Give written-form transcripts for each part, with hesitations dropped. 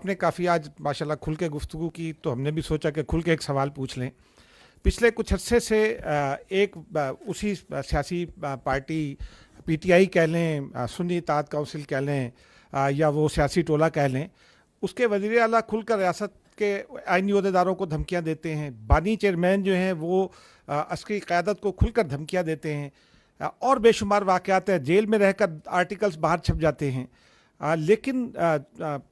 آپ نے کافی آج ماشاءاللہ کھل کے گفتگو کی، تو ہم نے بھی سوچا کہ کھل کے ایک سوال پوچھ لیں. پچھلے کچھ عرصے سے ایک اسی سیاسی پارٹی پی ٹی آئی کہہ لیں، سنی اتحاد کونسل کہہ لیں، یا وہ سیاسی ٹولہ کہہ لیں، اس کے وزیر اعلیٰ کھل کر ریاست کے آئینی عہدیداروں کو دھمکیاں دیتے ہیں. بانی چیئرمین جو ہیں وہ عسکری قیادت کو کھل کر دھمکیاں دیتے ہیں، اور بے شمار واقعات ہیں، جیل میں رہ کر آرٹیکلز باہر چھپ جاتے ہیں. لیکن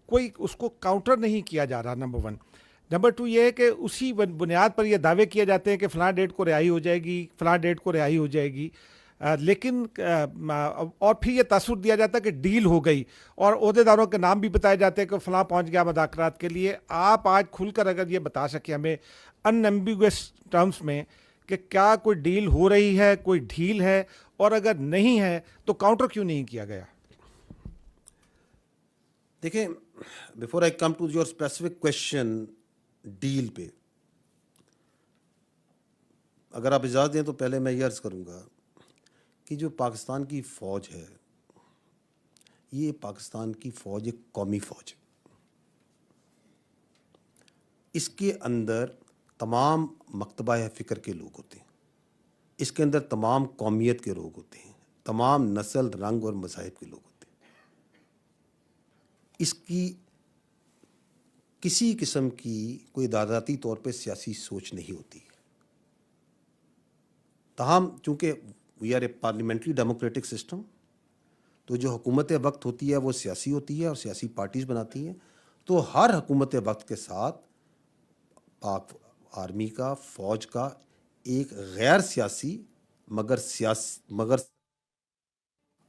کوئی اس کو کاؤنٹر نہیں کیا جا رہا. Number one. نمبر ٹو یہ ہے کہ اسی بنیاد پر یہ دعوے کیے جاتے ہیں کہ فلاں ڈیٹ کو رہائی ہو جائے گی، فلاں ڈیٹ کو رہائی ہو جائے گی، لیکن اور پھر یہ تاثر دیا جاتا ہے کہ ڈیل ہو گئی، اور عہدیداروں کے نام بھی بتائے جاتے ہیں کہ فلاں پہنچ گیا مذاکرات کے لیے. آپ آج کھل کر اگر یہ بتا سکیں ہمیں ان ایمبیگوس ٹرمز میں کہ کیا کوئی ڈیل ہو رہی ہے، کوئی ڈھیل ہے، اور اگر نہیں ہے تو کاؤنٹر کیوں نہیں کیا گیا؟ دیکھیں، before I come to your specific question deal پہ، اگر آپ اجازت دیں تو پہلے میں یہ عرض کروں گا کہ جو پاکستان کی فوج ہے، یہ پاکستان کی فوج ایک قومی فوج ہے. اس کے اندر تمام مکتبہ فکر کے لوگ ہوتے ہیں، اس کے اندر تمام قومیت کے لوگ ہوتے ہیں، تمام نسل، رنگ اور مذاہب کے لوگ ہوتے ہیں. اس کی کسی قسم کی کوئی ذاتی طور پہ سیاسی سوچ نہیں ہوتی. تاہم چونکہ we are a parliamentary democratic system, تو جو حکومت وقت ہوتی ہے وہ سیاسی ہوتی ہے اور سیاسی پارٹیز بناتی ہیں. تو ہر حکومت وقت کے ساتھ پاک آرمی کا، فوج کا ایک غیر سیاسی مگر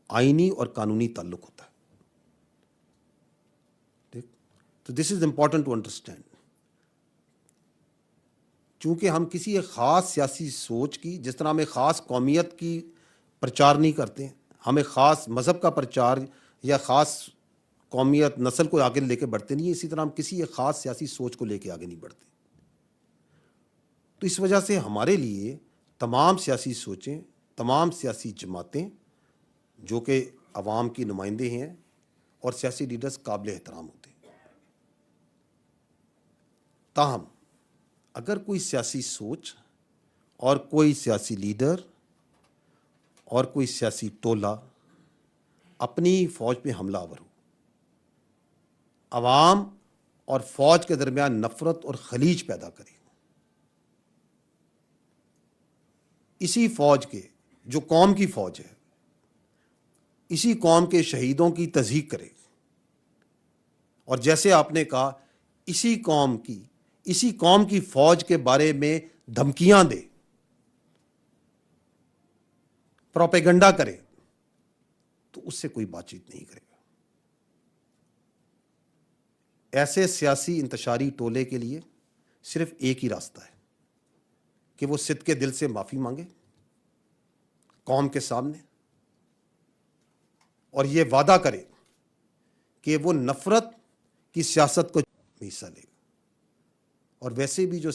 آئینی اور قانونی تعلق ہوتا ہے. ٹھیک، تو دس از امپورٹنٹ ٹو انڈرسٹینڈ. چونکہ ہم کسی ایک خاص سیاسی سوچ کی، جس طرح ہم ایک خاص قومیت کی پرچار نہیں کرتے ہیں، ہم ایک خاص مذہب کا پرچار یا خاص قومیت نسل کو آگے لے کے بڑھتے نہیں ہیں، اسی طرح ہم کسی ایک خاص سیاسی سوچ کو لے کے آگے نہیں بڑھتے. تو اس وجہ سے ہمارے لیے تمام سیاسی سوچیں، تمام سیاسی جماعتیں جو کہ عوام کی نمائندے ہیں اور سیاسی لیڈرز قابل احترام ہوتے ہیں. تاہم اگر کوئی سیاسی سوچ اور کوئی سیاسی لیڈر اور کوئی سیاسی ٹولہ اپنی فوج پہ حملہ آور ہو، عوام اور فوج کے درمیان نفرت اور خلیج پیدا کرے، اسی فوج کے، جو قوم کی فوج ہے، اسی قوم کے شہیدوں کی تضحیک کرے، اور جیسے آپ نے کہا اسی قوم کی فوج کے بارے میں دھمکیاں دے، پروپیگنڈا کرے، تو اس سے کوئی بات چیت نہیں کرے گا. ایسے سیاسی انتشاری ٹولے کے لیے صرف ایک ہی راستہ ہے کہ وہ صدق کے دل سے معافی مانگے قوم کے سامنے، اور یہ وعدہ کرے کہ وہ نفرت کی سیاست کو حصہ لے گا. اور ویسے بھی جو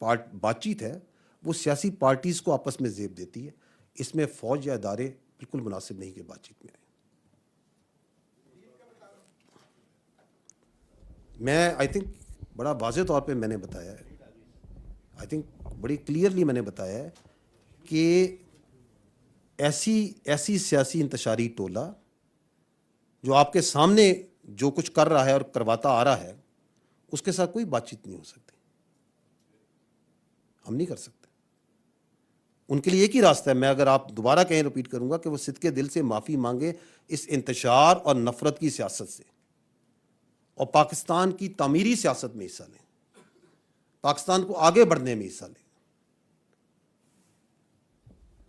بات چیت ہے وہ سیاسی پارٹیز کو آپس میں زیب دیتی ہے، اس میں فوج یا ادارے بالکل مناسب نہیں کہ بات چیت میں آئے. میں آئی تھنک بڑا واضح طور پہ میں نے بتایا ہے، آئی تھنک بڑی کلیئرلی میں نے بتایا ہے کہ ایسی سیاسی انتشاری ٹولہ جو آپ کے سامنے جو کچھ کر رہا ہے اور کرواتا آ رہا ہے، اس کے ساتھ کوئی بات چیت نہیں ہو سکتی، ہم نہیں کر سکتے. ان کے لیے ایک ہی راستہ ہے، میں اگر آپ دوبارہ کہیں ریپیٹ کروں گا، کہ وہ صدق کے دل سے معافی مانگے اس انتشار اور نفرت کی سیاست سے، اور پاکستان کی تعمیری سیاست میں حصہ لیں، پاکستان کو آگے بڑھنے میں حصہ لیں.